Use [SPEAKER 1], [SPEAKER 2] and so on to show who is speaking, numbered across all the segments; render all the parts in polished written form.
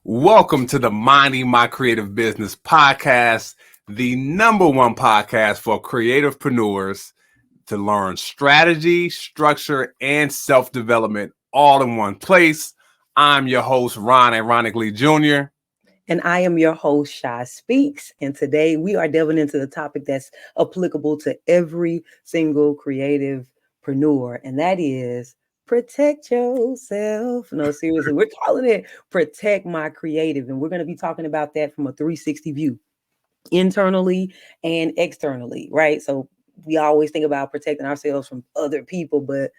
[SPEAKER 1] Welcome to the Minding My Creative Business podcast, the #1 podcast for creativepreneurs to learn strategy, structure, and self-development all in one place. I'm your host, Ron, ironically Jr.
[SPEAKER 2] And I am your host, ShySpeaks. And today we are delving into the topic that's applicable to every single creativepreneur, and that is protect yourself. No, seriously, we're calling it Protect My Creative. And we're going to be talking about that from a 360 view, internally and externally, right? So we always think about protecting ourselves from other people, but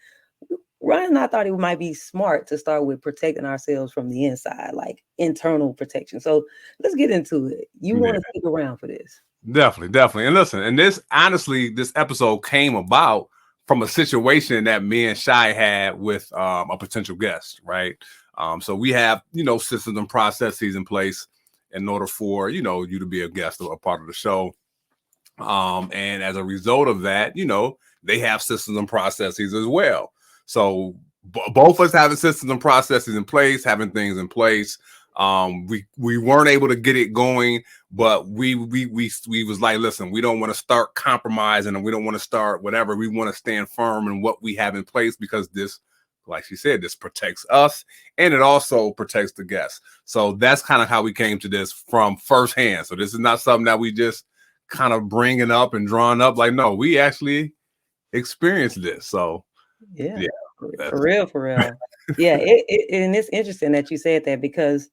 [SPEAKER 2] Ron and I thought it might be smart to start with protecting ourselves from the inside, like internal protection. So let's get into it. You want to stick around for this?
[SPEAKER 1] Definitely. And listen, and this episode came about from a situation that me and Shy had with a potential guest, right? So we have, systems and processes in place in order for, you to be a guest or a part of the show. And as a result of that, they have systems and processes as well. So both of us having systems and processes in place, having things in place. We weren't able to get it going, but we was like, listen, we don't want to start compromising and we don't want to start whatever. We want to stand firm in what we have in place because this, like she said, this protects us and it also protects the guests. So that's kind of how we came to this from firsthand. So this is not something that we just kind of bringing up and drawing up. Like, no, we actually experienced this. So
[SPEAKER 2] yeah, for real. Yeah, and it's interesting that you said that because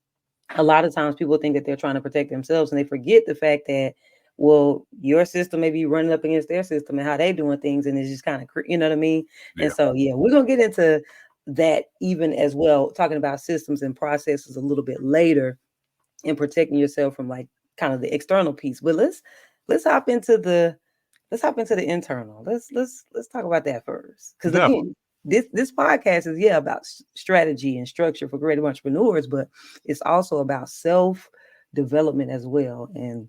[SPEAKER 2] a lot of times people think that they're trying to protect themselves and they forget the fact that, well, your system may be running up against their system and how they doing things, and it's just kind of, you know what I mean? Yeah. And so, we're gonna get into that even as well, talking about systems and processes a little bit later, and protecting yourself from like kind of the external piece. But let's hop into the internal. Let's talk about that first, because again, this podcast is about strategy and structure for creative entrepreneurs, but it's also about self-development as well, and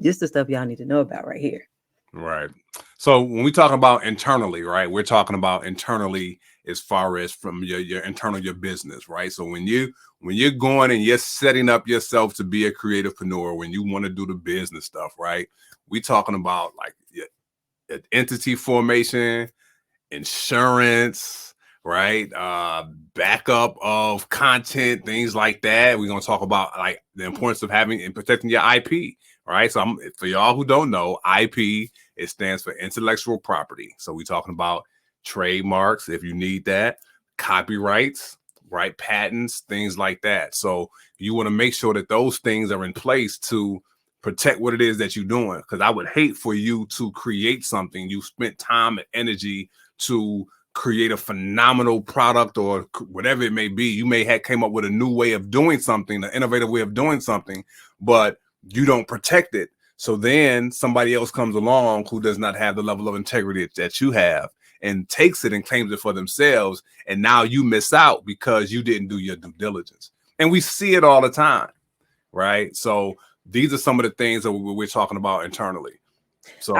[SPEAKER 2] just the stuff y'all need to know about right here.
[SPEAKER 1] Right. So when we talk about internally, right, we're talking about internally as far as from your internal, your business, right? So when you're going and you're setting up yourself to be a creativepreneur, when you want to do the business stuff, right? We talking about like entity formation, insurance, right? Backup of content, things like that. We're going to talk about like the importance of having and protecting your IP, right? So for y'all who don't know, IP, it stands for intellectual property. So we're talking about trademarks, if you need that, copyrights, right? Patents, things like that. So you want to make sure that those things are in place to protect what it is that you're doing. Because I would hate for you to create something, you spent time and energy to create a phenomenal product or whatever it may be. You may have came up with a new way of doing something, an innovative way of doing something, but you don't protect it. So then somebody else comes along who does not have the level of integrity that you have and takes it and claims it for themselves. And now you miss out because you didn't do your due diligence. And we see it all the time, right? So these are some of the things that we're talking about internally. So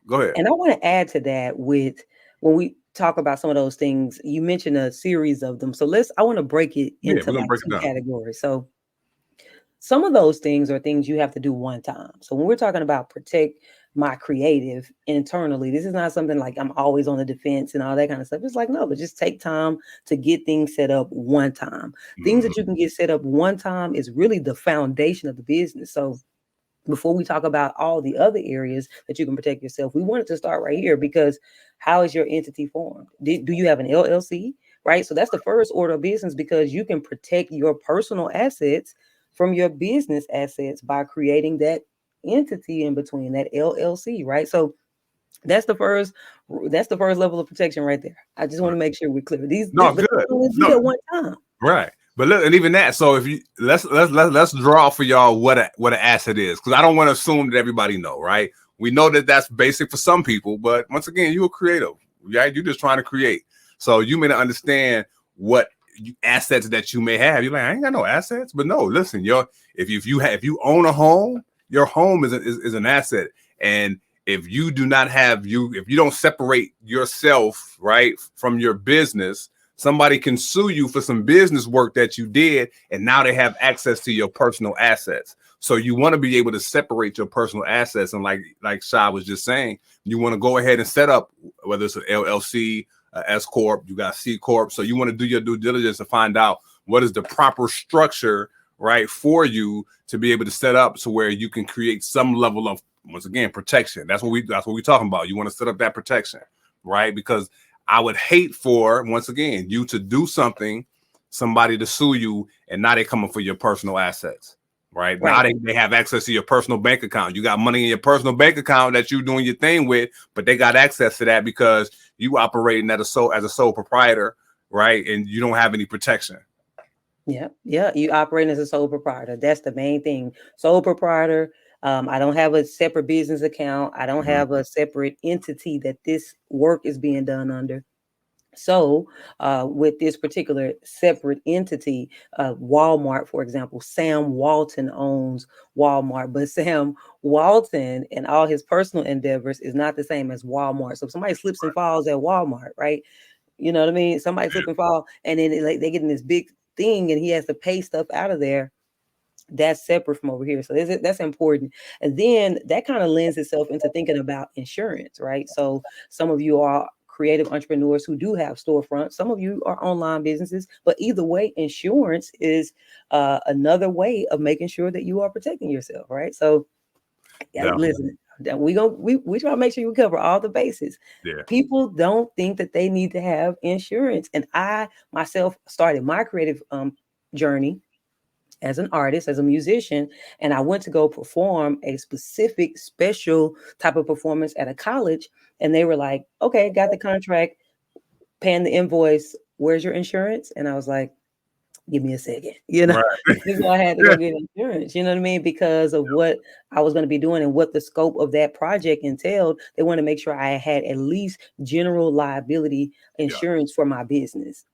[SPEAKER 1] go ahead.
[SPEAKER 2] And I want to add to that with when we talk about some of those things, you mentioned a series of them. So I want to break it into like two categories. So some of those things are things you have to do one time. So when we're talking about protect my creative internally, this is not something like I'm always on the defense and all that kind of stuff. It's like, no, but just take time to get things set up one time. Things that you can get set up one time is really the foundation of the business. So before we talk about all the other areas that you can protect yourself, we wanted to start right here because how is your entity formed? Do you have an LLC, right? So that's the first order of business because you can protect your personal assets from your business assets by creating that entity in between, that LLC, right? So that's the first level of protection right there. I just want to make sure we're clear. These at one time.
[SPEAKER 1] Right. But look, and even that, so if you let's draw for y'all what an asset is, because I don't want to assume that everybody know, right? We know that that's basic for some people, but once again, you're a creative, right? You're just trying to create. So you may not understand what assets that you may have. You're like, I ain't got no assets, but no, listen, if you own a home, your home is an asset, and if you do not have if you don't separate yourself right from your business, somebody can sue you for some business work that you did, and now they have access to your personal assets. So you want to be able to separate your personal assets. And like Shy was just saying, you want to go ahead and set up, whether it's an LLC, S Corp, you got C Corp. So you want to do your due diligence to find out what is the proper structure, right, for you to be able to set up so where you can create some level of, once again, protection. That's what we're talking about. You want to set up that protection, right? Because I would hate for, once again, you to do something, somebody to sue you, and now they're coming for your personal assets. Right. Now they have access to your personal bank account. You got money in your personal bank account that you're doing your thing with, but they got access to that because you operating as a sole proprietor, right? And you don't have any protection.
[SPEAKER 2] Yeah. You operate as a sole proprietor. That's the main thing. Sole proprietor. I don't have a separate business account. I don't have a separate entity that this work is being done under. So with this particular separate entity, Walmart, for example, Sam Walton owns Walmart, but Sam Walton and all his personal endeavors is not the same as Walmart. So if somebody slips and falls at Walmart, right? You know what I mean? Somebody slip and fall, and then they get in this big thing and he has to pay stuff out of there. That's separate from over here. So that's important. And then that kind of lends itself into thinking about insurance, right? So some of you are creative entrepreneurs who do have storefronts. Some of you are online businesses, but either way, insurance is another way of making sure that you are protecting yourself, right? So listen, we try to make sure you cover all the bases.
[SPEAKER 1] Yeah.
[SPEAKER 2] People don't think that they need to have insurance. And I myself started my creative journey as an artist, as a musician, and I went to go perform a specific special type of performance at a college, and they were like, okay, got the contract, paying the invoice, where's your insurance? And I was like, give me a second,
[SPEAKER 1] Right.
[SPEAKER 2] This is why I had to go get insurance, you know what I mean? Because of what I was going to be doing and what the scope of that project entailed. They want to make sure I had at least general liability insurance for my business.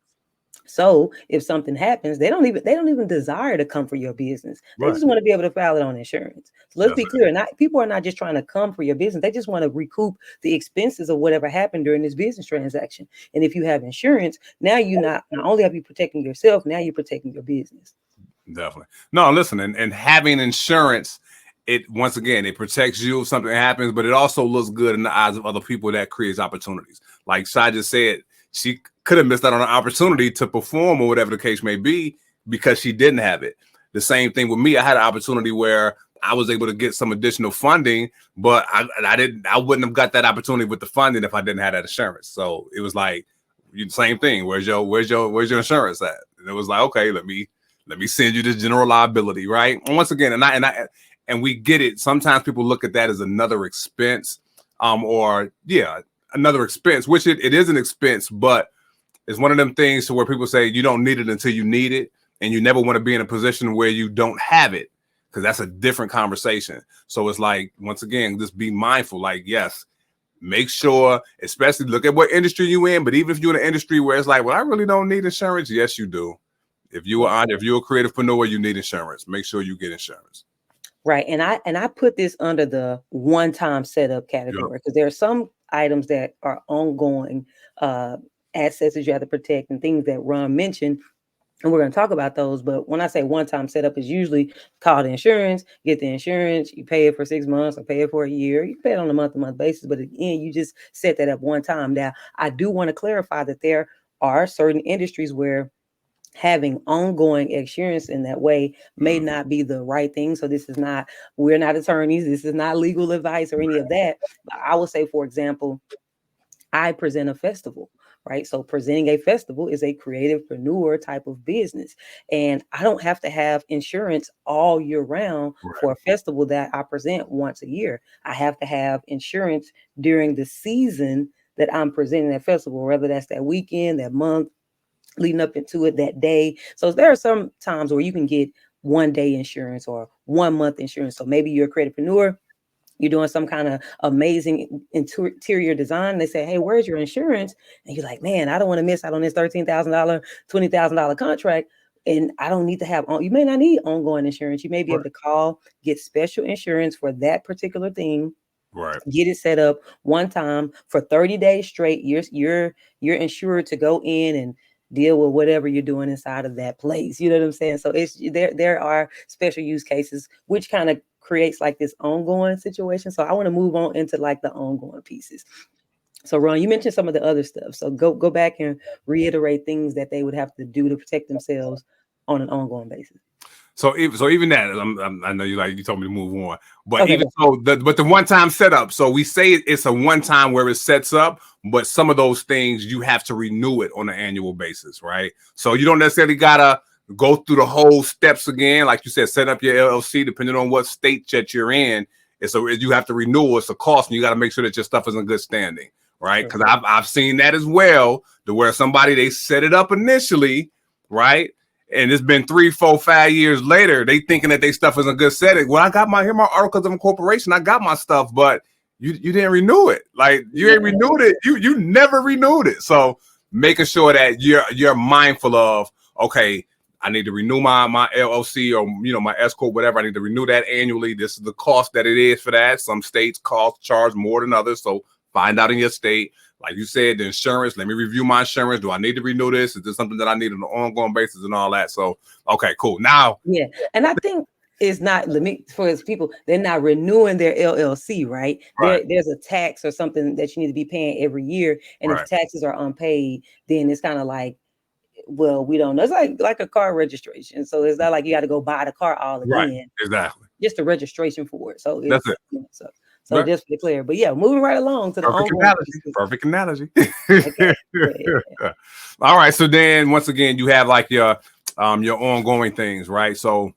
[SPEAKER 2] So if something happens, they don't even desire to come for your business. They just want to be able to file it on insurance. So let's be clear. People are not just trying to come for your business. They just want to recoup the expenses of whatever happened during this business transaction. And if you have insurance, now you not only have you protecting yourself, now you're protecting your business.
[SPEAKER 1] Definitely. No, listen, and having insurance, it once again, it protects you if something happens, but it also looks good in the eyes of other people. That creates opportunities. Like Shai just said, she could have missed out on an opportunity to perform or whatever the case may be because she didn't have it. The same thing with me. I had an opportunity where I was able to get some additional funding, but I wouldn't have got that opportunity with the funding if I didn't have that insurance. So it was like, same thing. Where's your insurance at? And it was like, okay, let me send you this general liability, right? And once again, and we get it. Sometimes people look at that as another expense, another expense, which it is an expense, but it's one of them things to where people say you don't need it until you need it. And you never want to be in a position where you don't have it, because that's a different conversation. So it's like, once again, just be mindful. Like, yes, make sure, especially look at what industry you in. But even if you're in an industry where it's like, well, I really don't need insurance. Yes, you do. If you're a creativepreneur, you need insurance. Make sure you get insurance.
[SPEAKER 2] Right. And I put this under the one-time setup category because there are some items that are ongoing assets that you have to protect and things that Ron mentioned. And we're going to talk about those. But when I say one-time setup, is usually called insurance. Get the insurance. You pay it for 6 months or pay it for a year. You pay it on a month-to-month basis. But again, you just set that up one time. Now, I do want to clarify that there are certain industries where having ongoing insurance in that way may not be the right thing. So we're not attorneys. This is not legal advice or any of that. But I would say, for example, I present a festival, right? So presenting a festival is a creativepreneur type of business. And I don't have to have insurance all year round for a festival that I present once a year. I have to have insurance during the season that I'm presenting that festival, whether that's that weekend, that month, leading up into it, that day. So there are some times where you can get 1 day insurance or 1 month insurance. So maybe you're a creativepreneur, you're doing some kind of amazing interior design. They say, hey, where's your insurance? And you're like, man, I don't want to miss out on this $13,000, $20,000 contract. And I don't need to have, you may not need ongoing insurance. You may be able to call, get special insurance for that particular thing.
[SPEAKER 1] Right.
[SPEAKER 2] Get it set up one time for 30 days straight. You're insured to go in and deal with whatever you're doing inside of that place. You know what I'm saying? So it's there are special use cases, which kind of creates like this ongoing situation. So I want to move on into like the ongoing pieces. So Ron, you mentioned some of the other stuff. So go back and reiterate things that they would have to do to protect themselves on an ongoing basis.
[SPEAKER 1] So even that, I know you told me to move on, but okay, even so, but the one-time setup. So we say it's a one-time where it sets up, but some of those things you have to renew it on an annual basis, right? So you don't necessarily gotta go through the whole steps again, like you said, set up your LLC. Depending on what state that you're in, you have to renew. It's a cost, and you got to make sure that your stuff is in good standing, right? Because I've seen that as well, to where somebody they set it up initially, right? And it's been 3, 4, 5 years later, they thinking that their stuff is in good setting. Well, I got my articles of incorporation. I got my stuff, but you didn't renew it. Like you ain't renewed it. You never renewed it. So making sure that you're mindful of, okay, I need to renew my LLC or my S corp, whatever. I need to renew that annually. This is the cost that it is for that. Some states charge more than others. So find out in your state. Like you said, the insurance, let me review my insurance. Do I need to renew this? Is this something that I need on an ongoing basis and all that? So, okay, cool. Now.
[SPEAKER 2] Yeah. And I think it's not for his people. They're not renewing their LLC, right? There's a tax or something that you need to be paying every year. And if taxes are unpaid, then it's kind of like, well, we don't know. It's like a car registration. So it's not like you got to go buy the car all again.
[SPEAKER 1] Right. Exactly.
[SPEAKER 2] Just a registration for it. So
[SPEAKER 1] that's it.
[SPEAKER 2] So just to be clear, but yeah, moving right along to the
[SPEAKER 1] perfect analogy. Okay. All right. So then once again, you have like your ongoing things, right? So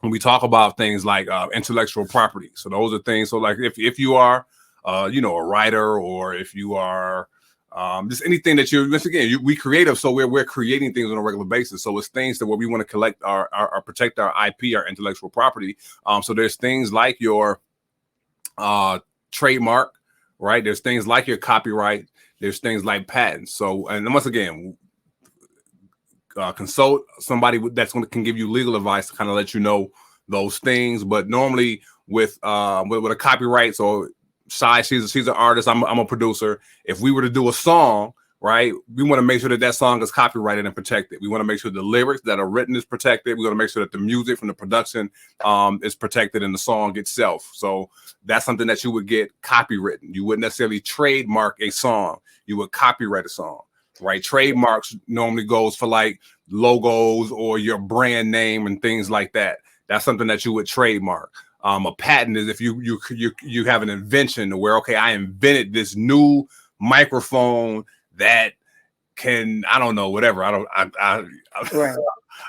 [SPEAKER 1] when we talk about things like intellectual property, so those are things. So like if you are, a writer, or if you are just anything that once again, we creative. So we're creating things on a regular basis. So it's things that where we want to collect our protect our IP, our intellectual property. So there's things like your trademark, right? There's things like your copyright. There's things like patents. So, and once again, consult somebody can give you legal advice to kind of let you know those things. But normally with a copyright, so she's an artist. I'm a producer. If we were to do a song, right, we want to make sure that song is copyrighted and protected. We want to make sure the lyrics that are written is protected. We want to make sure that the music from the production is protected in the song itself. So that's something that you would get copywritten. You wouldn't necessarily trademark a song. You would copyright a song, right? Trademarks normally goes for like logos or your brand name and things like that. That's something that you would trademark. A patent is if you have an invention where, okay, I invented this new microphone that can, I don't know, whatever.
[SPEAKER 2] Right.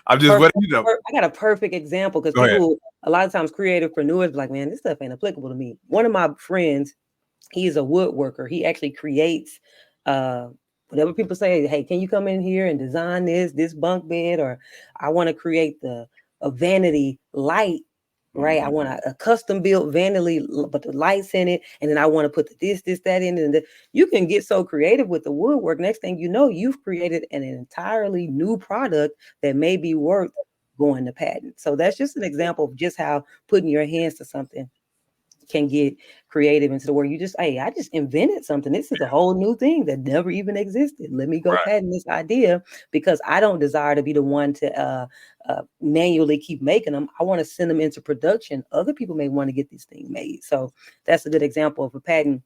[SPEAKER 1] I'm just,
[SPEAKER 2] I got a perfect example because people, a lot of times creativepreneurs be like, man, this stuff ain't applicable to me. One of my friends, he's a woodworker. He actually creates whatever people say, hey, can you come in here and design this bunk bed? Or I want to create a vanity light. Right. I want a custom built vanity, but the lights in it. And then I want to put this, that in. And you can get so creative with the woodwork. Next thing you know, you've created an entirely new product that may be worth going to patent. So that's just an example of just how putting your hands to something can get creative into the where you just, hey, I just invented something. This is a whole new thing that never even existed. Let me go patent this idea because I don't desire to be the one to manually keep making them. I want to send them into production. Other people may want to get this thing made. So that's a good example of a patent.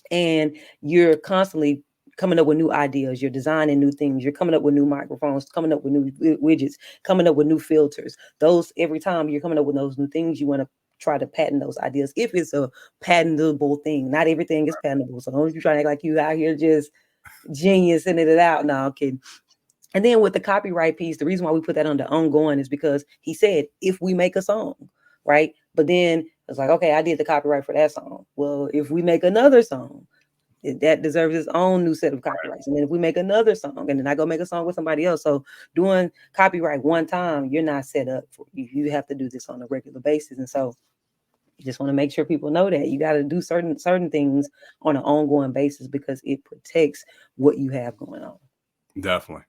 [SPEAKER 2] And you're constantly coming up with new ideas. You're designing new things. You're coming up with new microphones, coming up with new widgets, coming up with new filters. Those, every time you're coming up with those new things, you want to try to patent those ideas if it's a patentable thing. Not everything is patentable. So don't you try to act like you out here just genius in it out. No, I'm kidding. And then with the copyright piece, the reason why we put that under ongoing is because he said, if we make a song, right? But then it's like, okay, I did the copyright for that song. Well, if we make another song, that deserves its own new set of copyrights. And then if we make another song and then I go make a song with somebody else. So doing copyright one time, you're not set up for you have to do this on a regular basis. And so you just want to make sure people know that you got to do certain things on an ongoing basis because it protects what you have going on.
[SPEAKER 1] Definitely.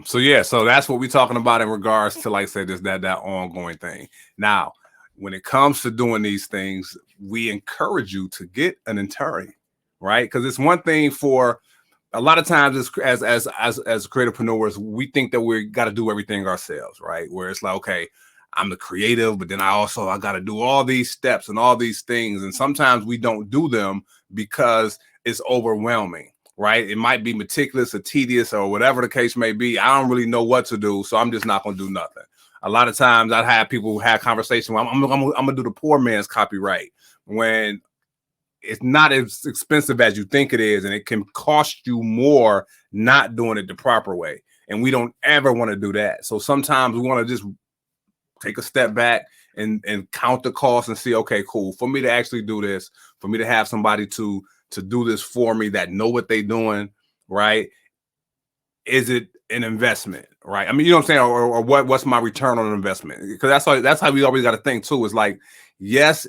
[SPEAKER 1] So yeah, so that's what we're talking about in regards to, like, say, this that ongoing thing. Now, when it comes to doing these things, we encourage you to get an attorney, right? Because it's one thing for a lot of times as creativepreneurs, we think that we got to do everything ourselves, right? Where it's like, okay, I'm the creative, but then I got to do all these steps and all these things. And sometimes we don't do them because it's overwhelming, right? It might be meticulous or tedious or whatever the case may be. I don't really know what to do, so I'm just not going to do nothing. A lot of times I've had people who have conversations, I'm going to do the poor man's copyright, when it's not as expensive as you think it is, and it can cost you more not doing it the proper way. And we don't ever want to do that. So sometimes we want to just take a step back and count the cost and see, okay, cool, for me to actually do this, for me to have somebody to do this for me that know what they're doing, right? Is it an investment, right? I mean, you know what I'm saying? Or what's my return on investment? Because that's how we always got to think too. Is like, yes,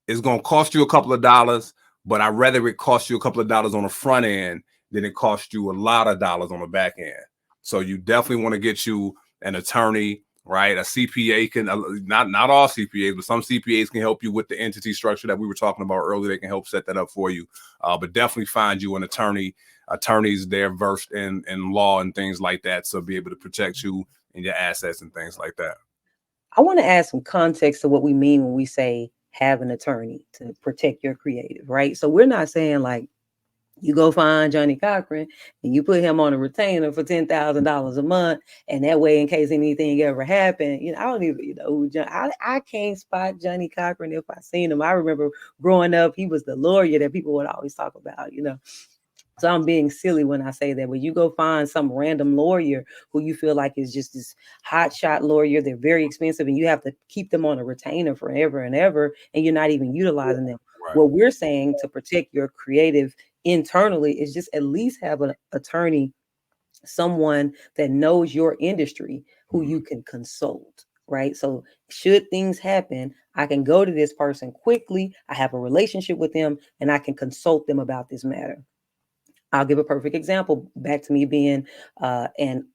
[SPEAKER 1] it's going to cost you a couple of dollars, but I'd rather it cost you a couple of dollars on the front end than it cost you a lot of dollars on the back end. So you definitely want to get you an attorney, right? A CPA can, not all CPAs, but some CPAs can help you with the entity structure that we were talking about earlier. They can help set that up for you. But definitely find you an attorney. Attorneys, they're versed in law and things like that, so be able to protect you and your assets and things like that.
[SPEAKER 2] I want to add some context to what we mean when we say have an attorney to protect your creative, right? So we're not saying like you go find Johnny Cochran and you put him on a retainer for $10,000 a month, and that way, in case anything ever happened, I don't even who I can't spot Johnny Cochran if I seen him. I remember growing up, he was the lawyer that people would always talk about, So I'm being silly when I say that. When you go find some random lawyer who you feel like is just this hotshot lawyer, they're very expensive, and you have to keep them on a retainer forever and ever, and you're not even utilizing them. Right. What we're saying to protect your creative internally is just at least have an attorney, someone that knows your industry who you can consult, right? So should things happen, I can go to this person quickly. I have a relationship with them, and I can consult them about this matter. I'll give a perfect example back to me being an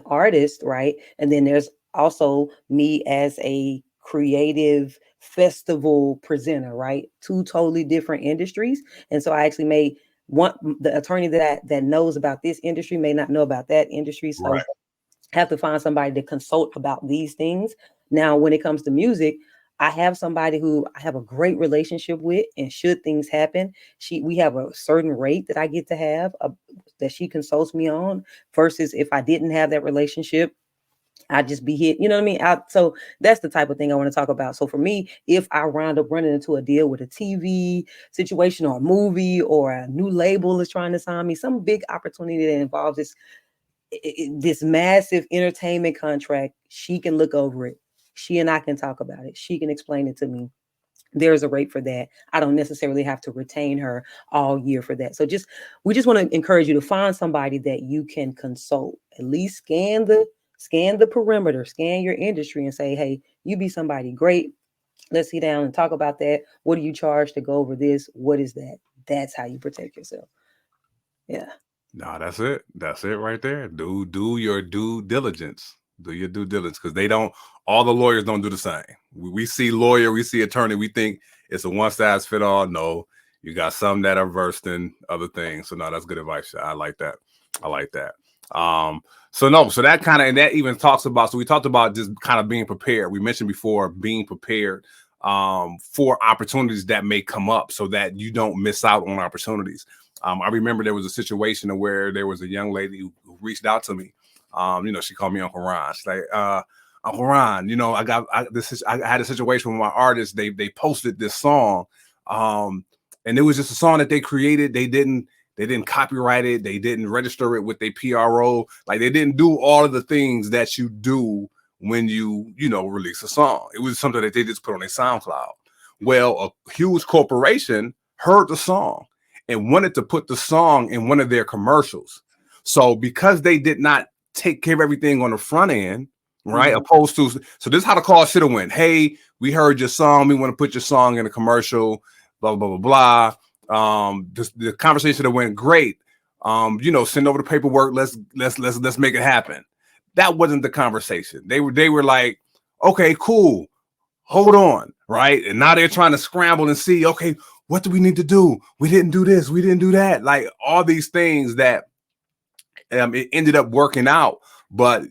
[SPEAKER 2] artist, right? And then there's also me as a creative festival presenter, right? Two totally different industries. And so I actually may want the attorney that knows about this industry may not know about that industry. So right. Have to find somebody to consult about these things. Now, when it comes to music, I have somebody who I have a great relationship with, and should things happen, we have a certain rate that I get to have that she consults me on, versus if I didn't have that relationship, I'd just be hit, you know what I mean? So that's the type of thing I want to talk about. So for me, if I round up running into a deal with a TV situation or a movie, or a new label is trying to sign me, some big opportunity that involves this massive entertainment contract, she can look over it. She and I can talk about it. She can explain it to me. There's a rate for that. I don't necessarily have to retain her all year for that. So we just want to encourage you to find somebody that you can consult. At least scan the perimeter, scan your industry, and say, hey, you be somebody great. Let's sit down and talk about that. What do you charge to go over this? What is that? That's how you protect yourself. Yeah.
[SPEAKER 1] No, that's it. That's it right there. Do your due diligence. Do your due diligence, because all the lawyers don't do the same. We see lawyer, we see attorney, we think it's a one size fit all. No, you got some that are versed in other things. So no, that's good advice. I like that. So that kind of, and that even talks about, so we talked about just kind of being prepared. We mentioned before being prepared for opportunities that may come up, so that you don't miss out on opportunities. I remember there was a situation where there was a young lady who reached out to me. She called me Uncle Ron. She's like, Uncle Ron, I had a situation with my artist. They posted this song, and it was just a song that they created. They didn't copyright it. They didn't register it with their PRO. Like, they didn't do all of the things that you do when you release a song. It was something that they just put on their SoundCloud. Well, a huge corporation heard the song and wanted to put the song in one of their commercials. So because they did not take care of everything on the front end, right? Mm-hmm. Opposed to, so this is how the call should have went. Hey, we heard your song. We want to put your song in a commercial, blah, blah, blah, blah. The conversation that went great. Send over the paperwork. Let's make it happen. That wasn't the conversation. They were like, okay, cool. Hold on. Right. And now they're trying to scramble and see, okay, what do we need to do? We didn't do this. We didn't do that. Like, all these things that it ended up working out. But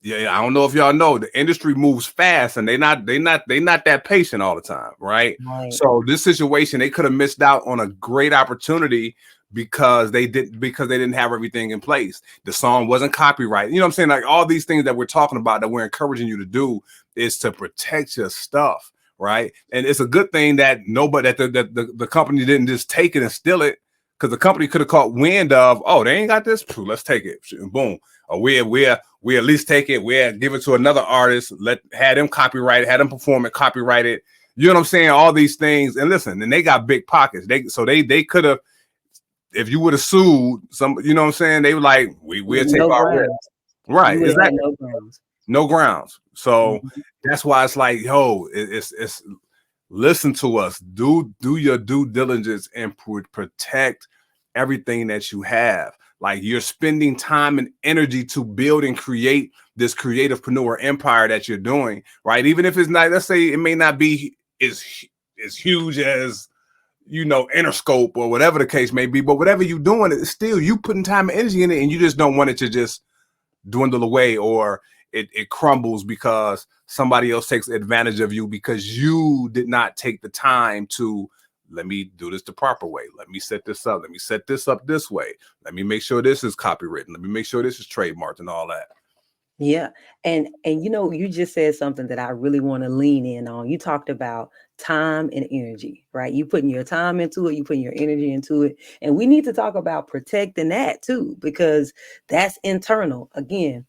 [SPEAKER 1] yeah, I don't know if y'all know, the industry moves fast, and they not that patient all the time, right? So this situation, they could have missed out on a great opportunity because they didn't have everything in place. The song wasn't copyrighted. You know what I'm saying? Like all these things that we're talking about that we're encouraging you to do is to protect your stuff, right? And it's a good thing that the company didn't just take it and steal it, because the company could have caught wind of, oh, they ain't got this, let's take it, boom. Or we at least take it, we give it to another artist, had them copyright it, had them perform it, copyright it. You know what I'm saying? All these things. And listen, and they got big pockets. They could have, if you would have sued some, you know what I'm saying? They were like, we'll take our risk. Right. Exactly. No grounds. So that's why it's like, yo, it's listen to us. Do your due diligence and protect everything that you have. Like, you're spending time and energy to build and create this creativepreneur empire that you're doing, right? Even if it's not, let's say it may not be as huge as, you know, Interscope or whatever the case may be, but whatever you're doing, it's still you putting time and energy in it, and you just don't want it to just dwindle away, or it crumbles because somebody else takes advantage of you because you did not take the time to, let me do this the proper way. Let me set this up. Let me set this up this way. Let me make sure this is copywritten. Let me make sure this is trademarked and all that.
[SPEAKER 2] Yeah. And you know, you just said something that I really want to lean in on. You talked about time and energy, right? You putting your time into it, you putting your energy into it. And we need to talk about protecting that too, because that's internal. Again,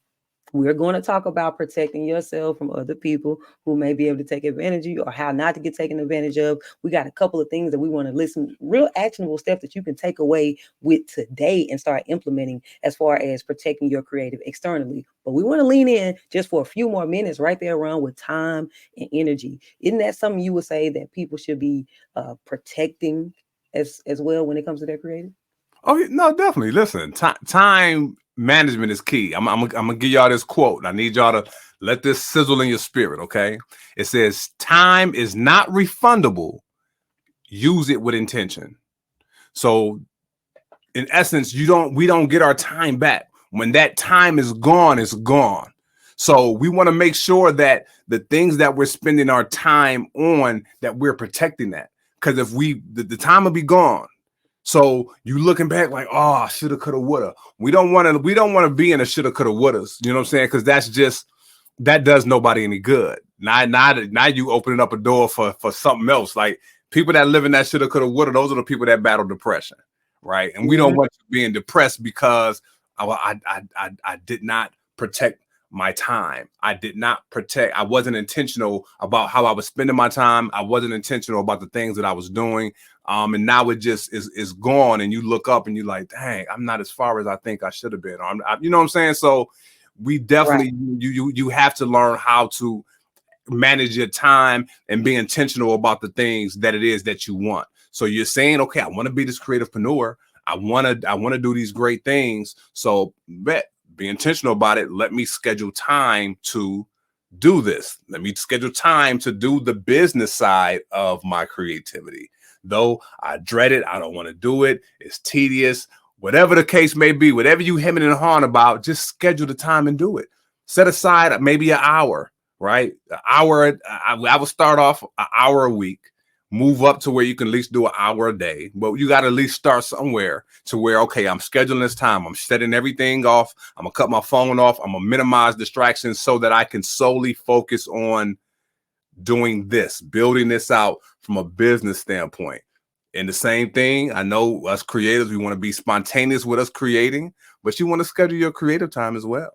[SPEAKER 2] we're going to talk about protecting yourself from other people who may be able to take advantage of you, or how not to get taken advantage of. We got a couple of things that we want to listen, real actionable steps that you can take away with today and start implementing as far as protecting your creative externally. But we want to lean in just for a few more minutes right there around with time and energy. Isn't that something you would say that people should be protecting as well when it comes to their creative?
[SPEAKER 1] Oh, no, definitely. Listen, time management is key. I'm gonna give y'all this quote. I need y'all to let this sizzle in your spirit, okay? It says, time is not refundable. Use it with intention. So in essence, we don't get our time back. When that time is gone, it's gone. So we want to make sure that the things that we're spending our time on, that we're protecting that. Because if the time will be gone. So you looking back like, oh, shoulda, coulda, woulda. We don't want to be in a shoulda, coulda, wouldas. You know what I'm saying? Because that does nobody any good. Now you opening up a door for something else. Like, people that live in that shoulda, coulda, woulda, those are the people that battle depression, right? And we don't want you being depressed because I did not protect my time. I wasn't intentional about how I was spending my time. I wasn't intentional about the things that I was doing. And now it just is gone, and you look up and you're like, dang, I'm not as far as I think I should have been. You know what I'm saying? So we definitely, you have to learn how to manage your time and be intentional about the things that it is that you want. So you're saying, okay, I want to be this creativepreneur. I want to do these great things. So be intentional about it. Let me schedule time to do this. Let me schedule time to do the business side of my creativity. Though I dread it, I don't want to do it. It's tedious. Whatever the case may be, whatever you hemming and hawing about, just schedule the time and do it. Set aside maybe an hour, right? An hour. I would start off an hour a week, move up to where you can at least do an hour a day. But you got to at least start somewhere to where, okay, I'm scheduling this time. I'm setting everything off. I'm going to cut my phone off. I'm going to minimize distractions so that I can solely focus on doing this, building this out from a business standpoint. And the same thing, I know us creators, we want to be spontaneous with us creating, but you want to schedule your creative time as well.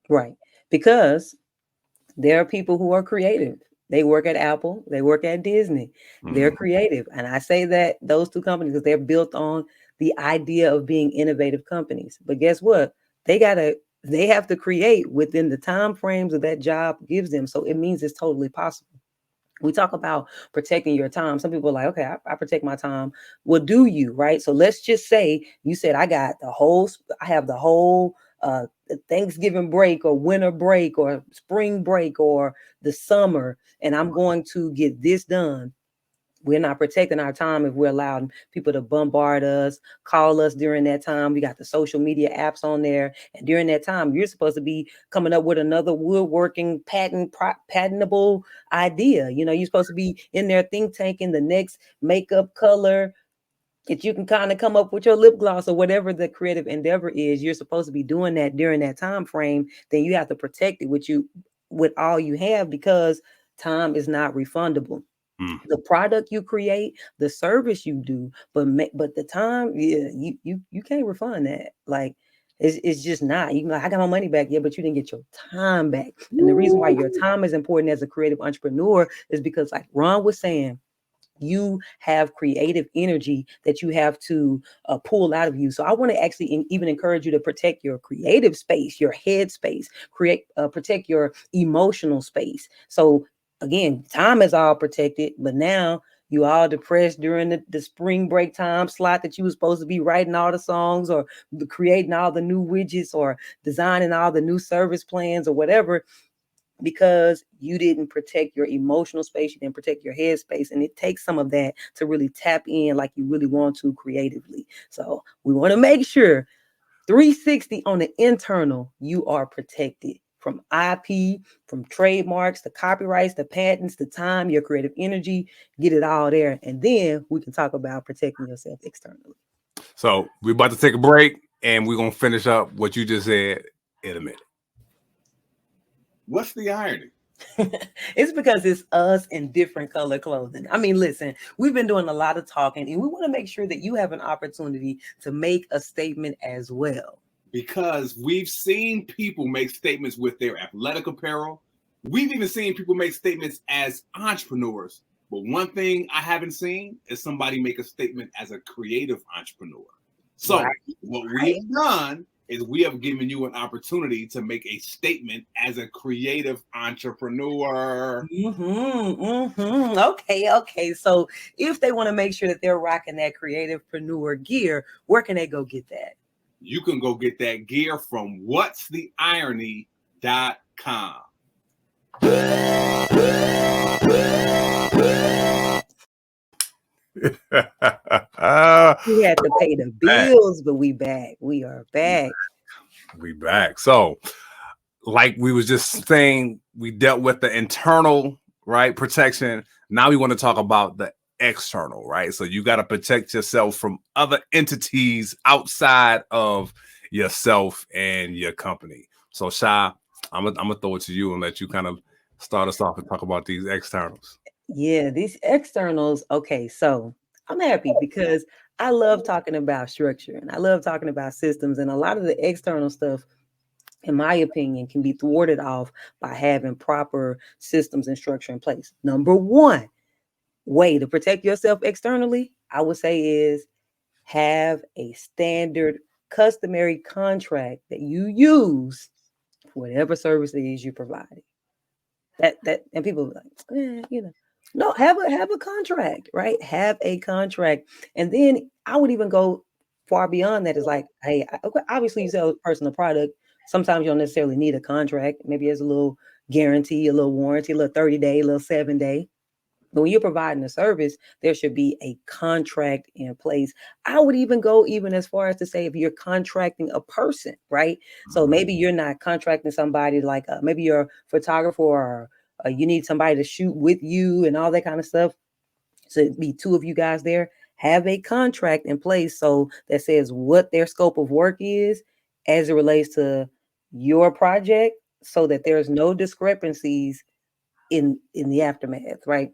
[SPEAKER 2] Right. Because there are people who are creative. They work at Apple, they work at Disney. They're creative. And I say that those two companies, because they're built on the idea of being innovative companies. But guess what? They have to create within the time frames that that job gives them. So it means it's totally possible. We talk about protecting your time. Some people are like, okay, I protect my time. Well, do you, right? So let's just say you said I have the whole Thanksgiving break or winter break or spring break or the summer, and I'm going to get this done. We're not protecting our time if we're allowing people to bombard us, call us during that time. We got the social media apps on there. And during that time, you're supposed to be coming up with another woodworking patentable idea. You know, you're supposed to be in there think tanking the next makeup color. If you can kind of come up with your lip gloss or whatever the creative endeavor is, you're supposed to be doing that during that time frame. Then you have to protect it with all you have, because time is not refundable. The product you create, the service you do, but the time, yeah, you can't refund that. Like it's just not. You like, I got my money back, yeah, but you didn't get your time back. And the reason why your time is important as a creative entrepreneur is because, like Ron was saying, you have creative energy that you have to pull out of you. So I want to actually even encourage you to protect your creative space, your head space, protect your emotional space. So again, time is all protected, but now you all depressed during the spring break time slot that you were supposed to be writing all the songs or creating all the new widgets or designing all the new service plans or whatever, because you didn't protect your emotional space, you didn't protect your head space. And it takes some of that to really tap in like you really want to creatively. So we want to make sure 360 on the internal, you are protected from IP, from trademarks, the copyrights, the patents, the time, your creative energy, get it all there. And then we can talk about protecting yourself externally.
[SPEAKER 1] So we're about to take a break and we're going to finish up what you just said in a minute. What's the irony?
[SPEAKER 2] It's because it's us in different color clothing. I mean, listen, we've been doing a lot of talking and we want to make sure that you have an opportunity to make a statement as well.
[SPEAKER 1] Because we've seen people make statements with their athletic apparel. We've even seen people make statements as entrepreneurs. But one thing I haven't seen is somebody make a statement as a creative entrepreneur. So what we've done is we have given you an opportunity to make a statement as a creative entrepreneur.
[SPEAKER 2] Okay. So if they want to make sure that they're rocking that creativepreneur gear, where can they go get that?
[SPEAKER 1] You can go get that gear from whatstheirony.com.
[SPEAKER 2] We had to pay the bills, but we back. We are back.
[SPEAKER 1] We back. So, like we was just saying, we dealt with the internal, right, protection. Now we want to talk about the external, right? So you got to protect yourself from other entities outside of yourself and your company. So, Shy, I'm gonna throw it to you and let you kind of start us off and talk about these externals.
[SPEAKER 2] Yeah, these externals. Okay, so I'm happy because I love talking about structure and I love talking about systems, and a lot of the external stuff, in my opinion, can be thwarted off by having proper systems and structure in place. Number one way to protect yourself externally, I would say, is have a standard customary contract that you use for whatever service it is you provide. That and people are like, no, have a contract, right? Have a contract. And then I would even go far beyond that. It's like, hey, obviously you sell a personal product. Sometimes you don't necessarily need a contract. Maybe there's a little guarantee, a little warranty, a little 30-day, a little 7-day. But when you're providing a service, there should be a contract in place. I would even go as far as to say, if you're contracting a person, right? So maybe you're not contracting somebody like maybe you're a photographer or you need somebody to shoot with you and all that kind of stuff. So it'd be two of you guys there. Have a contract in place so that says what their scope of work is as it relates to your project, so that there's no discrepancies in the aftermath, right?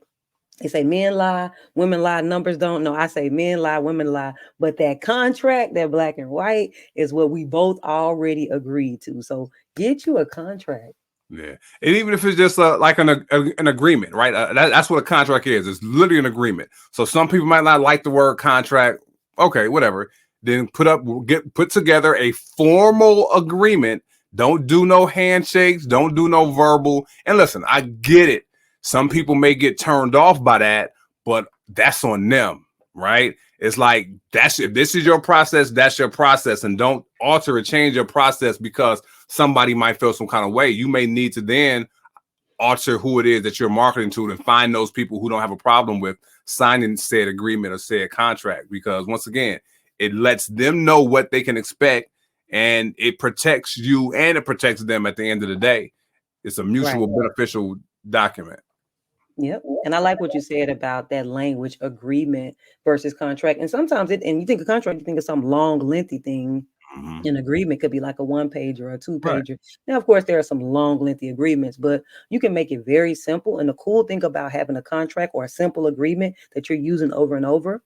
[SPEAKER 2] They say men lie, women lie, numbers don't. No, I say men lie, women lie. But that contract, that black and white, is what we both already agreed to. So get you a contract.
[SPEAKER 1] Yeah, and even if it's just like an agreement, right? That's what a contract is. It's literally an agreement. So some people might not like the word contract. Okay, whatever. Then put together a formal agreement. Don't do no handshakes. Don't do no verbal. And listen, I get it. Some people may get turned off by that, but that's on them, right? It's like, if this is your process, that's your process, and don't alter or change your process because somebody might feel some kind of way. You may need to then alter who it is that you're marketing to and find those people who don't have a problem with signing said agreement or said contract, because once again, it lets them know what they can expect, and it protects you and it protects them at the end of the day. It's a mutual beneficial document.
[SPEAKER 2] Yep. And I like what you said about that language, agreement versus contract. And sometimes and you think of contract, you think of some long, lengthy thing. An agreement could be like a 1-page or a 2-pager. Right. Now, of course, there are some long, lengthy agreements, but you can make it very simple. And the cool thing about having a contract or a simple agreement that you're using over and over,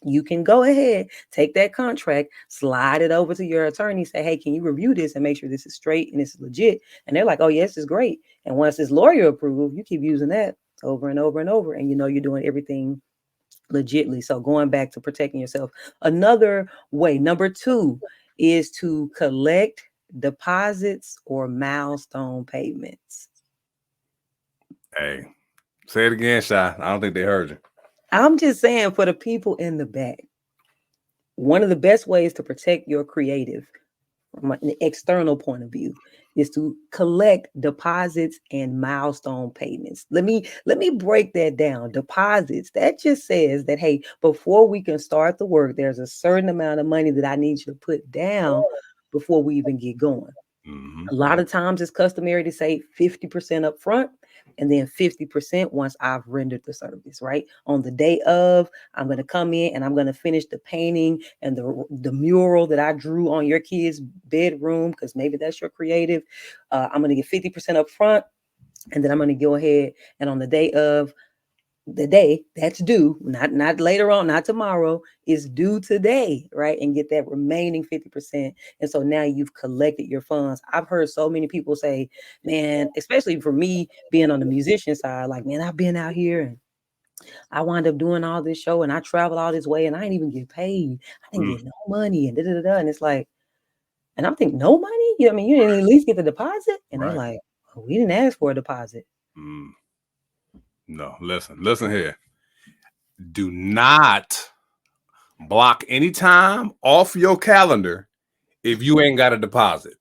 [SPEAKER 2] you can go ahead, take that contract, slide it over to your attorney, say, hey, can you review this and make sure this is straight and this is legit? And they're like, oh, yes, it's great. And once it's lawyer approved, you keep using that over and over and over. And you're doing everything legitly. So going back to protecting yourself. Another way, number 2, is to collect deposits or milestone payments.
[SPEAKER 1] Hey, say it again, Shy. I don't think they heard you.
[SPEAKER 2] I'm just saying, for the people in the back, one of the best ways to protect your creative from an external point of view is to collect deposits and milestone payments. Let me break that down. Deposits, that just says that, hey, before we can start the work, there's a certain amount of money that I need you to put down before we even get going. A lot of times it's customary to say 50% up front and then 50% once I've rendered the service, right? On the day of, I'm going to come in and I'm going to finish the painting and the mural that I drew on your kid's bedroom, because maybe that's your creative. I'm going to get 50% up front, and then I'm going to go ahead and on the day of, the day that's due, not later on, not tomorrow, is due today, right? And get that remaining 50%. And so now you've collected your funds. I've heard so many people say, man, especially for me being on the musician side, like, man, I've been out here and I wound up doing all this show and I traveled all this way and I didn't even get paid. I didn't get no money and da-da-da-da. And it's like, and I'm thinking, no money? You know what I mean? You didn't at least get the deposit? And they're like, oh, we didn't ask for a deposit.
[SPEAKER 1] No, listen here. Do not block any time off your calendar if you ain't got a deposit.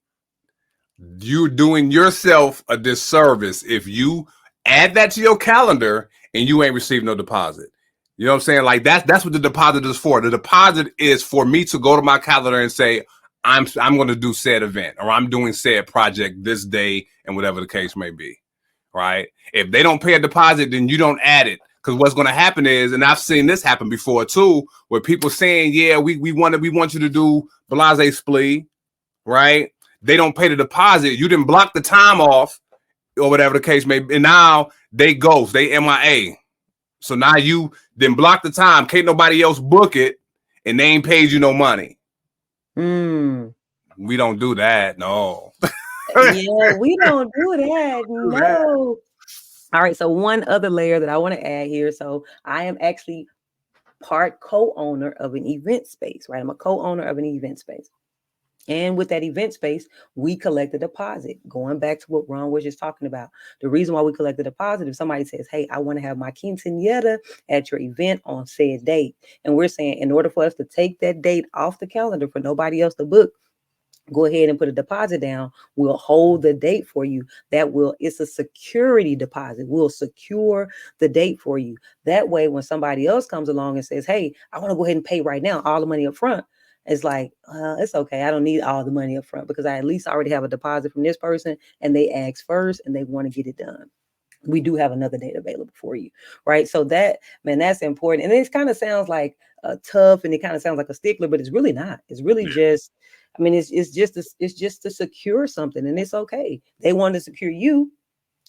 [SPEAKER 1] You're doing yourself a disservice if you add that to your calendar and you ain't received no deposit. You know what I'm saying? Like that's what the deposit is for. The deposit is for me to go to my calendar and say, I'm going to do said event, or I'm doing said project this day, and whatever the case may be. Right? If they don't pay a deposit, then you don't add it. Because what's going to happen is, and I've seen this happen before too, where people saying, yeah, we want you to do blase splee, right? They don't pay the deposit. You didn't block the time off, or whatever the case may be. And now they ghost, they MIA. So now you then block the time. Can't nobody else book it, and they ain't paid you no money. We don't do that. No.
[SPEAKER 2] Yeah, we don't do that. No. All right. So one other layer that I want to add here. So I am actually part co-owner of an event space, right? I'm a co-owner of an event space. And with that event space, we collect a deposit. Going back to what Ron was just talking about. The reason why we collect the deposit, if somebody says, hey, I want to have my quinceañera at your event on said date. And we're saying, in order for us to take that date off the calendar for nobody else to book, go ahead and put a deposit down. We'll hold the date for you. It's a security deposit. We'll secure the date for you. That way, when somebody else comes along and says, hey, I want to go ahead and pay right now, all the money up front, it's like, it's okay. I don't need all the money up front because I at least already have a deposit from this person and they asked first and they want to get it done. We do have another date available for you, right? So that's important. And it kind of sounds like tough and it kind of sounds like a stickler, but it's really not. It's really just, it's just to secure something, and it's okay. They want to secure you.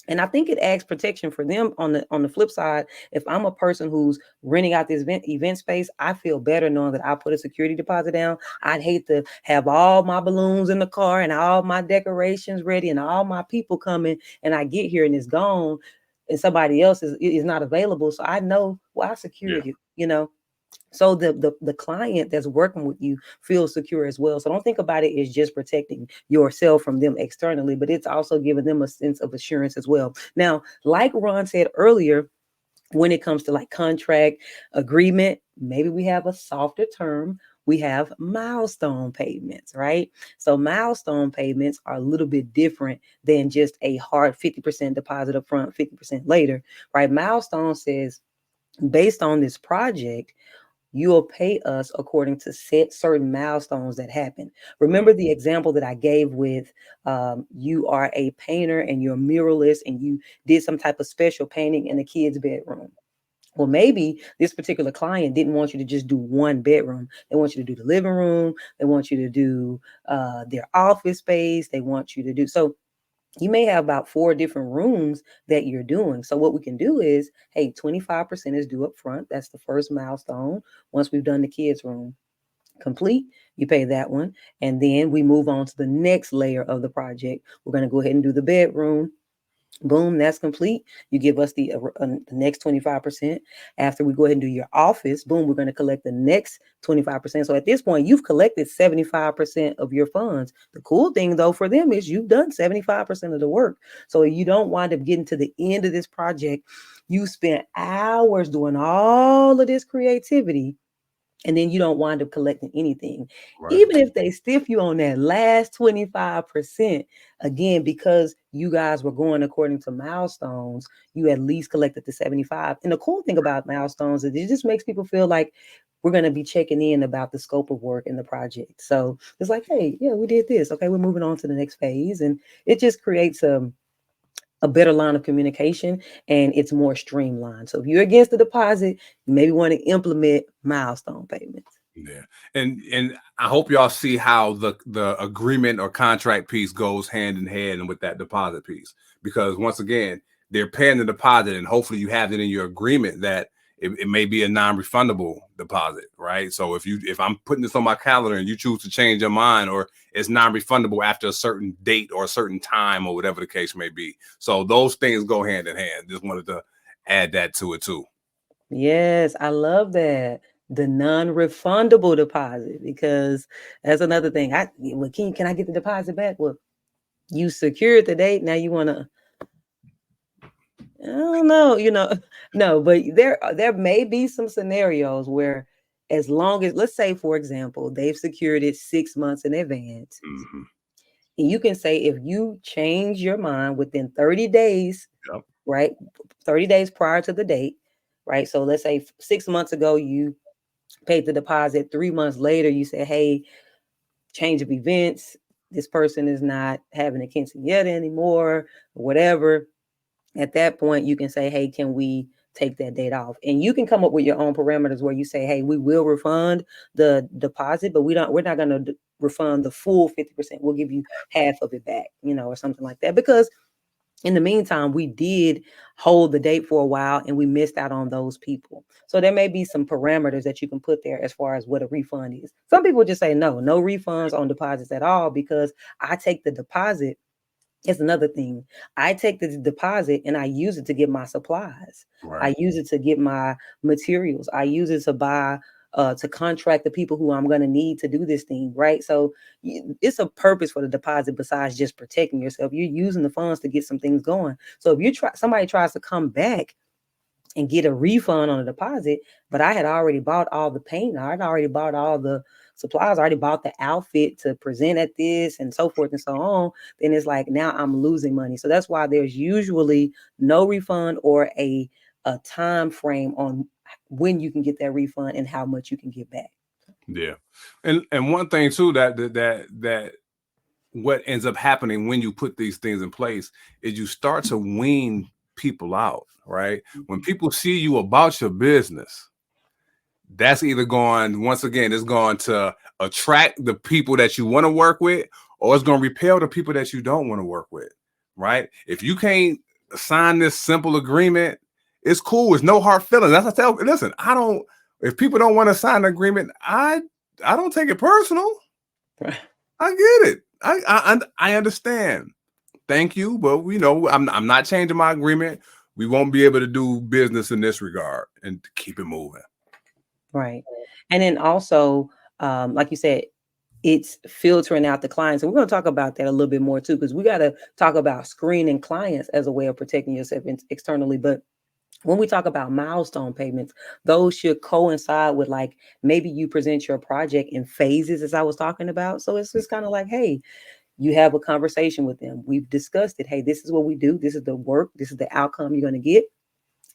[SPEAKER 2] And I think it adds protection for them on the flip side. If I'm a person who's renting out this event space, I feel better knowing that I put a security deposit down. I'd hate to have all my balloons in the car and all my decorations ready and all my people coming, and I get here and it's gone and somebody else is not available. So I know, well, I secured you, So the client that's working with you feels secure as well. So don't think about it as just protecting yourself from them externally, but it's also giving them a sense of assurance as well. Now, like Ron said earlier, when it comes to like contract agreement, maybe we have a softer term. We have milestone payments, right? So milestone payments are a little bit different than just a hard 50% deposit up front, 50% later, right? Milestone says, based on this project, you'll pay us according to set certain milestones that happen. Remember the example that I gave with you are a painter and you're a muralist and you did some type of special painting in the kids' bedroom. Well, maybe this particular client didn't want you to just do one bedroom. They want you to do the living room. They want you to do their office space. They want you to do so. You may have about 4 different rooms that you're doing. So what we can do is, hey, 25% is due up front. That's the first milestone. Once we've done the kids' room complete, you pay that one. And then we move on to the next layer of the project. We're going to go ahead and do the bedroom. Boom, that's complete. You give us the next 25%. After we go ahead and do your office, boom, we're going to collect the next 25%. So at this point, you've collected 75% of your funds. The cool thing, though, for them is you've done 75% of the work. So you don't wind up getting to the end of this project. You spent hours doing all of this creativity, and then you don't wind up collecting anything. Right. Even if they stiff you on that last 25%, again, because you guys were going according to milestones, you at least collected the 75. And the cool thing about milestones is it just makes people feel like we're going to be checking in about the scope of work in the project. So it's like, hey, yeah, we did this. Okay, we're moving on to the next phase. And it just creates a better line of communication, and it's more streamlined. So if you're against the deposit, you maybe want to implement milestone payments.
[SPEAKER 1] Yeah. And I hope y'all see how the agreement or contract piece goes hand in hand with that deposit piece. Because once again, they're paying the deposit, and hopefully you have it in your agreement that it may be a non-refundable deposit, right? So if I'm putting this on my calendar and you choose to change your mind, or it's non-refundable after a certain date or a certain time or whatever the case may be. So those things go hand in hand. Just wanted to add that to it too.
[SPEAKER 2] Yes, I love that. The non-refundable deposit, because that's another thing. Well, can I get the deposit back? Well, you secured the date. Now you want to, I don't know, no, but there may be some scenarios where, as long as, let's say, for example, they've secured it 6 months in advance. Mm-hmm. And you can say, if you change your mind within 30 days, yep. Right? 30 days prior to the date, right? So let's say 6 months ago, you paid the deposit. 3 months later, you say, hey, change of events. This person is not having a quinceañera anymore, or whatever. At that point, you can say, hey, can we take that date off? And you can come up with your own parameters where you say, hey, we will refund the deposit, but we're not going to refund the full 50%. We'll give you half of it back, or something like that. Because in the meantime, we did hold the date for a while and we missed out on those people. So there may be some parameters that you can put there as far as what a refund is. Some people just say, no refunds on deposits at all, because I take the deposit. It's another thing. I take the deposit and I use it to get my supplies. Right. I use it to get my materials. I use it to buy, to contract the people who I'm going to need to do this thing. Right. So it's a purpose for the deposit besides just protecting yourself. You're using the funds to get some things going. So if somebody tries to come back and get a refund on a deposit, but I had already bought all the paint, I had already bought all the supplies, I already bought the outfit to present at this and so forth and so on, then it's like, now I'm losing money. So that's why there's usually no refund or a time frame on when you can get that refund and how much you can get back.
[SPEAKER 1] Yeah. And one thing too, that what ends up happening when you put these things in place is you start to wean people out, right? When people see you about your business, that's either once again, it's going to attract the people that you want to work with, or it's going to repel the people that you don't want to work with, right? If you can't sign this simple agreement, it's cool. It's no hard feelings. That's what I tell. Listen, if people don't want to sign an agreement, I don't take it personal. I get it. I understand. Thank you, but I'm not changing my agreement. We won't be able to do business in this regard, and keep it moving.
[SPEAKER 2] Right. And then also, like you said, it's filtering out the clients. And we're going to talk about that a little bit more too, because we got to talk about screening clients as a way of protecting yourself externally. But when we talk about milestone payments, those should coincide with, like, maybe you present your project in phases, as I was talking about. So it's just kind of like, hey, you have a conversation with them. We've discussed it. Hey, this is what we do. This is the work. This is the outcome you're going to get.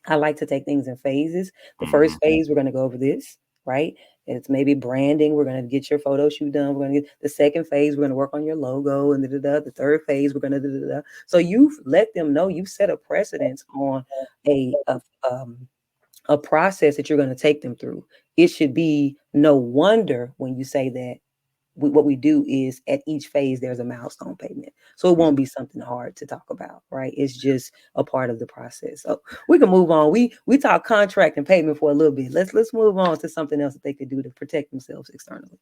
[SPEAKER 2] I like to take things in phases. The first phase, we're going to go over this, right? It's maybe branding. We're going to get your photo shoot done. We're going to get the second phase. We're going to work on your logo and the third phase. We're going to So you've let them know, you've set a precedence on a process that you're going to take them through. It should be no wonder when you say that what we do is at each phase, there's a milestone payment. So it won't be something hard to talk about, right? It's just a part of the process. So we can move on. We talk contract and payment for a little bit. Let's move on to something else that they could do to protect themselves externally.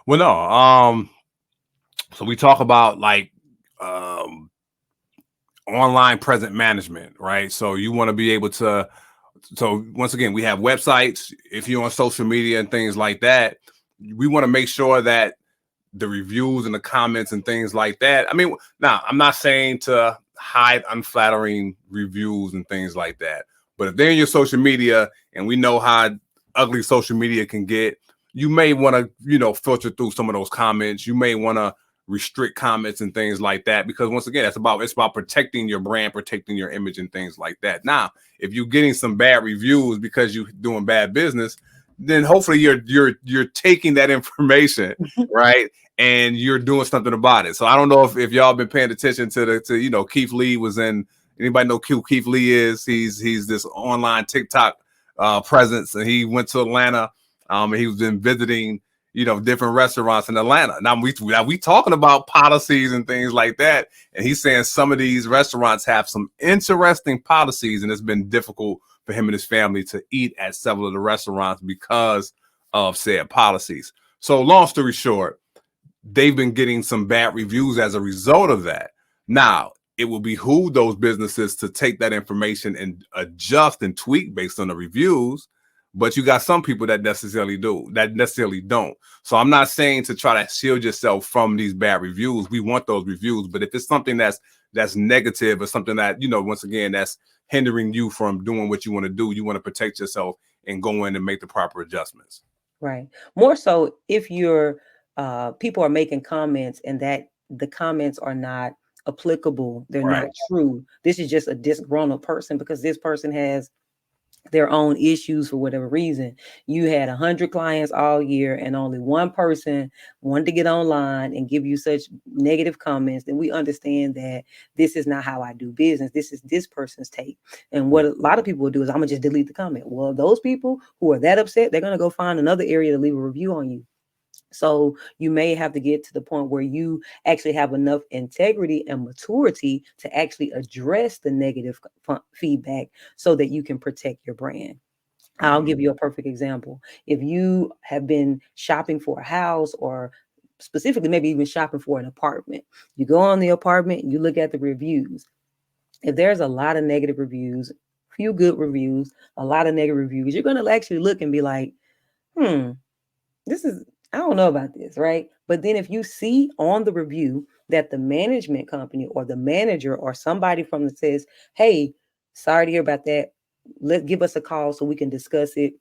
[SPEAKER 1] Well, no. So we talk about like online present management, right? So you want to be able to, so once again, we have websites. If you're on social media and things like that, we want to make sure that the reviews and the comments and things like that. I mean, now I'm not saying to hide unflattering reviews and things like that, but if they're in your social media and we know how ugly social media can get, you may want to, filter through some of those comments. You may want to restrict comments and things like that, because once again, it's about protecting your brand, protecting your image and things like that. Now, if you're getting some bad reviews because you're doing bad business, then hopefully you're taking that information, right, and you're doing something about it. So I don't know if y'all been paying attention to Keith Lee was in. Anybody know who Keith Lee is? He's this online TikTok presence, and he went to Atlanta. And he was been visiting different restaurants in Atlanta. Now we talking about policies and things like that, and he's saying some of these restaurants have some interesting policies, and it's been difficult for him and his family to eat at several of the restaurants because of said policies. So long story short, they've been getting some bad reviews as a result of that. Now, it will behoove those businesses to take that information and adjust and tweak based on the reviews. But you got some people that necessarily don't. So I'm not saying to try to shield yourself from these bad reviews. We want those reviews. But if it's something that's negative or something that, once again, that's hindering you from doing what you want to do, you want to protect yourself and go in and make the proper adjustments.
[SPEAKER 2] Right. More so if you're people are making comments and that the comments are not applicable, they're not true. This is just a disgruntled person because this person has their own issues for whatever reason. You had 100 clients all year and only one person wanted to get online and give you such negative comments, then we understand that this is not how I do business. This is this person's take. And what a lot of people will do is I'm gonna just delete the comment. Well, those people who are that upset, they're gonna go find another area to leave a review on you. So you may have to get to the point where you actually have enough integrity and maturity to actually address the negative feedback so that you can protect your brand. I'll give you a perfect example. If you have been shopping for a house or specifically maybe even shopping for an apartment, you go on the apartment, you look at the reviews. If there's a lot of negative reviews, few good reviews, a lot of negative reviews, you're going to actually look and be like, I don't know about this, right? But then if you see on the review that the management company or the manager or somebody from the says, hey, sorry to hear about that. Give us a call so we can discuss it.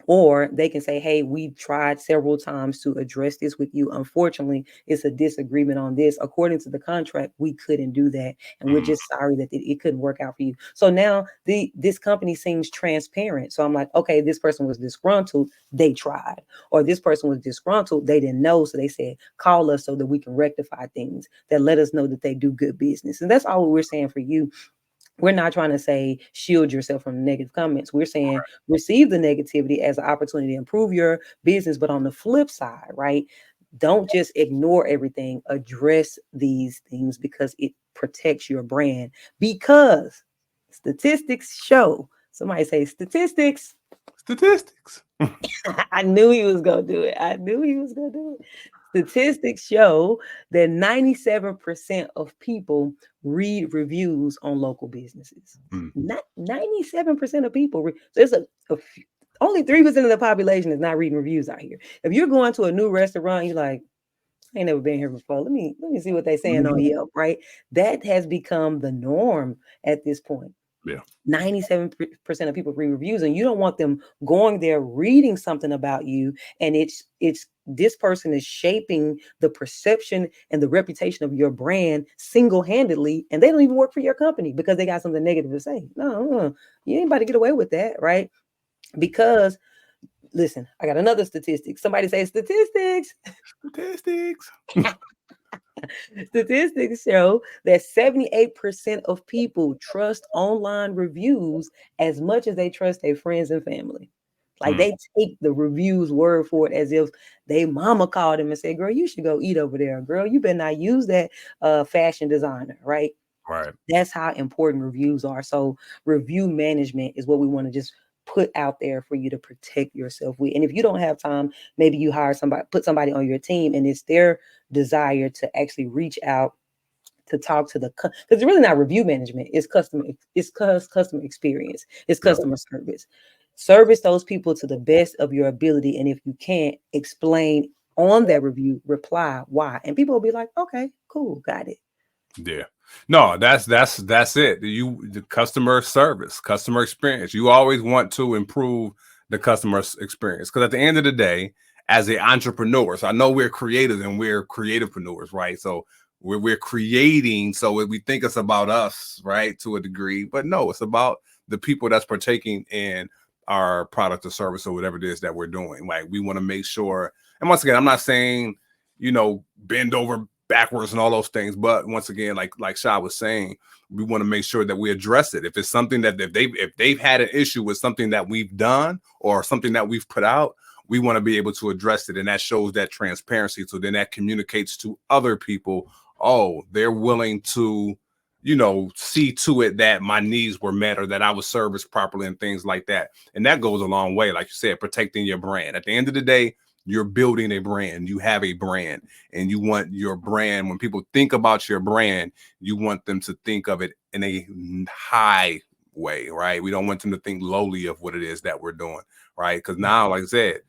[SPEAKER 2] Or they can say, hey, we tried several times to address this with you. Unfortunately, it's a disagreement on this. According to the contract, we couldn't do that. And we're just sorry that it couldn't work out for you. So now this company seems transparent. So I'm like, okay, this person was disgruntled. They tried. Or this person was disgruntled. They didn't know. So they said, call us so that we can rectify things that let us know that they do good business. And that's all we're saying for you. We're not trying to say shield yourself from negative comments. We're saying receive the negativity as an opportunity to improve your business. But on the flip side, right, don't just ignore everything. Address these things because it protects your brand. Because statistics show, somebody say statistics. I knew he was going to do it. Statistics show that 97% of people read reviews on local businesses. Not 97% of people. There's only 3% of the population is not reading reviews out here. If you're going to a new restaurant, you're like, I ain't never been here before. Let me see what they're saying on Yelp, right? That has become the norm at this point.
[SPEAKER 1] Yeah.
[SPEAKER 2] 97% of people read reviews, and you don't want them going there reading something about you, and it's this person is shaping the perception and the reputation of your brand single-handedly, and they don't even work for your company because they got something negative to say. No, you ain't about to get away with that, right? Because listen, I got another statistic. Somebody say statistics. Statistics show that 78% of people trust online reviews as much as they trust their friends and family. Like they take the reviews word for it as if they mama called them and said, girl, you should go eat over there. Girl, you better not use that fashion designer, right?
[SPEAKER 1] Right.
[SPEAKER 2] That's how important reviews are. So review management is what we want to just put out there for you to protect yourself with. And if you don't have time, maybe you hire somebody, put somebody on your team, and it's their desire to actually reach out to talk to the, because it's really not review management. It's customer experience. It's customer service. Service those people to the best of your ability. And if you can't, explain on that review, reply why. And people will be like, okay, cool, got it.
[SPEAKER 1] Yeah. No, that's it. The customer service, customer experience. You always want to improve the customer experience, because at the end of the day, as an entrepreneur, so I know we're creators and we're creativepreneurs, right? So we're creating, so we think it's about us, right, to a degree, but no, it's about the people that's partaking in our product or service or whatever it is that we're doing. Like, we want to make sure, and once again, I'm not saying, bend over backwards and all those things, but once again, like Shy was saying, we want to make sure that we address it. If it's something that if they've had an issue with something that we've done or something that we've put out, we want to be able to address it, and that shows that transparency. So then that communicates to other people, oh, they're willing to see to it that my needs were met or that I was serviced properly and things like that. And that goes a long way, like you said, protecting your brand. At the end of the day, you're building a brand. You have a brand, and you want your brand, when people think about your brand, you want them to think of it in a high way, right? We don't want them to think lowly of what it is that we're doing, right? Because now, like I said,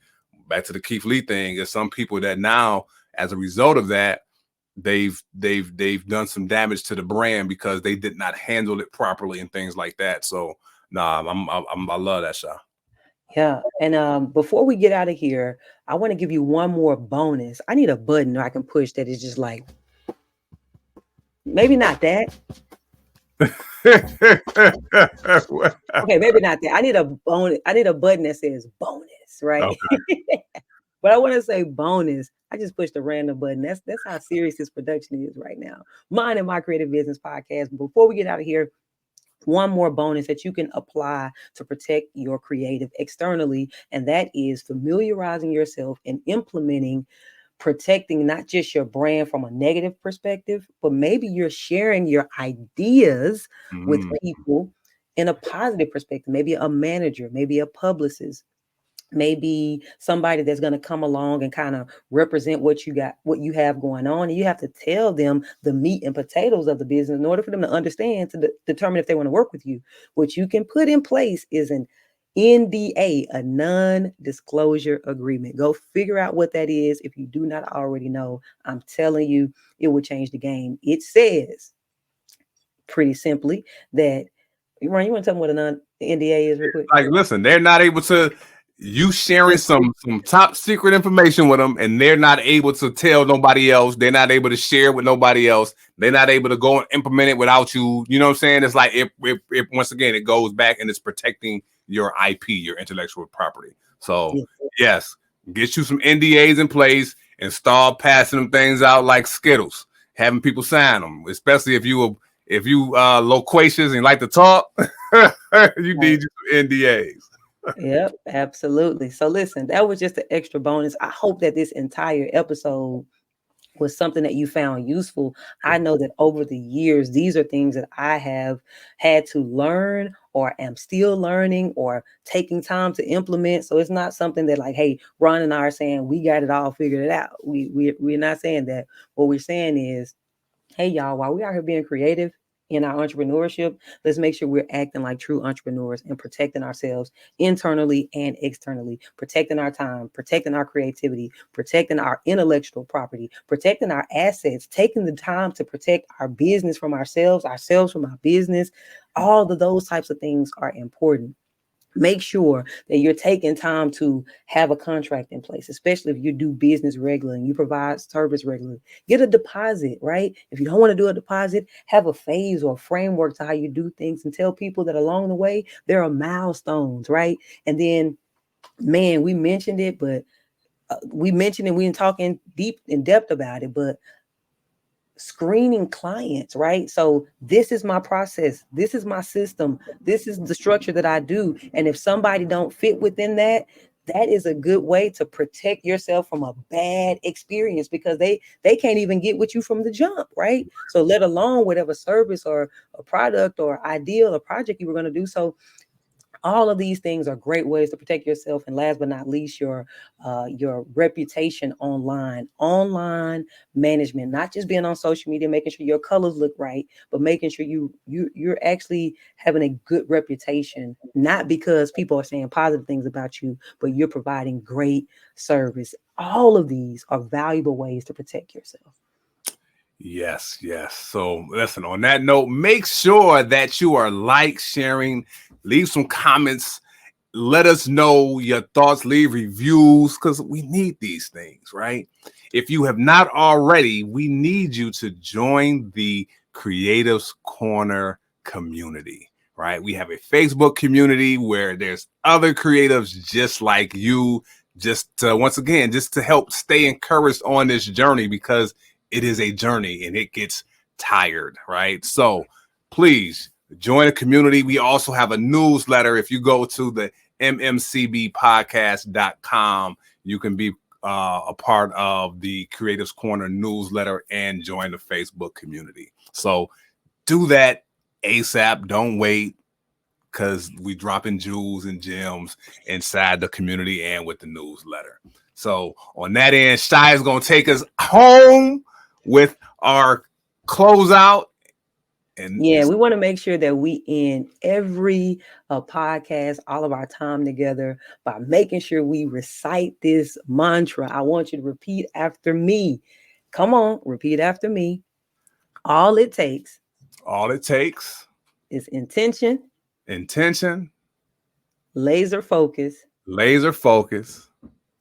[SPEAKER 1] back to the Keith Lee thing, is some people that now, as a result of that, they've done some damage to the brand because they did not handle it properly and things like that. So I love that, Sha.
[SPEAKER 2] Yeah. And before we get out of here, I want to give you one more bonus. I need a button I can push that is just like, maybe not that. Okay, maybe not that. I need a bonus. I need a button that says bonus, right? Okay. But I want to say bonus. I just pushed a random button. That's how serious this production is right now. Mine and My Creative Business Podcast. Before we get out of here, one more bonus that you can apply to protect your creative externally, and that is familiarizing yourself and implementing, protecting not just your brand from a negative perspective, but maybe you're sharing your ideas with people in a positive perspective, maybe a manager, maybe a publicist, maybe somebody that's going to come along and kind of represent what you have going on. And you have to tell them the meat and potatoes of the business in order for them to understand, to determine if they want to work with you. What you can put in place is an NDA, a non-disclosure agreement. Go figure out what that is. If you do not already know, I'm telling you, it will change the game. It says pretty simply that, Ron, you want to tell me what a non-NDA is real quick?
[SPEAKER 1] Like, listen, they're not able to, you sharing some top secret information with them, and they're not able to tell nobody else. They're not able to share with nobody else. They're not able to go and implement it without you. You know what I'm saying? It's like, if once again, it goes back and it's protecting your IP, your intellectual property. So yes, get you some NDAs in place and start passing them things out like Skittles, having people sign them, especially if you loquacious and like to talk. You need your NDAs.
[SPEAKER 2] Yep, absolutely. So listen, that was just an extra bonus. I hope that this entire episode was something that you found useful. I know that over the years, these are things that I have had to learn or am still learning or taking time to implement. So it's not something that like, hey, Ron and I are saying we got it all figured out. We're not saying that. What we're saying is, hey, y'all, while we out here being creative in our entrepreneurship, let's make sure we're acting like true entrepreneurs and protecting ourselves internally and externally, protecting our time, protecting our creativity, protecting our intellectual property, protecting our assets, taking the time to protect our business from ourselves from our business, All of those types of things are important. Make sure that you're taking time to have a contract in place, especially if you do business regularly and you provide service regularly. Get a deposit, right? If you don't want to do a deposit, have a phase or a framework to how you do things and tell people that along the way, there are milestones, right? And then, man, we mentioned it, but we didn't talk in depth about it, but screening clients, right? So this is my process, this is my system, this is the structure that I do. And if somebody don't fit within that, that is a good way to protect yourself from a bad experience, because they can't even get with you from the jump, right? So let alone whatever service or a product or ideal or project you were going to do. So all of these things are great ways to protect yourself. And last but not least, your reputation online management, not just being on social media, making sure your colors look right, but making sure you're actually having a good reputation, not because people are saying positive things about you, but you're providing great service. All of these are valuable ways to protect yourself.
[SPEAKER 1] Yes, yes. So listen, on that note, make sure that you are sharing, leave some comments, let us know your thoughts, leave reviews, because we need these things, right? If you have not already, we need you to join the Creatives Corner community, right? We have a Facebook community where there's other creatives just like you, just once again, just to help stay encouraged on this journey, because it is a journey and it gets tired, right? So please join a community. We also have a newsletter. If you go to the MMCBpodcast.com, you can be a part of the Creatives Corner newsletter and join the Facebook community. So do that ASAP. Don't wait, because we dropping jewels and gems inside the community and with the newsletter. So on that end, Shy is going to take us home with our closeout. And
[SPEAKER 2] yeah, we want to make sure that we end every podcast, all of our time together, by making sure we recite this mantra. I want you to repeat after me. Come on, repeat after me. All it takes is intention, laser focus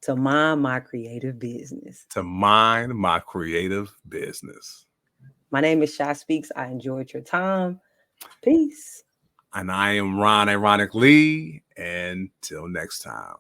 [SPEAKER 2] to mind my creative business. My name is ShySpeaks. I enjoyed your time. Peace.
[SPEAKER 1] And I am Ron Ironic Lee. Until next time.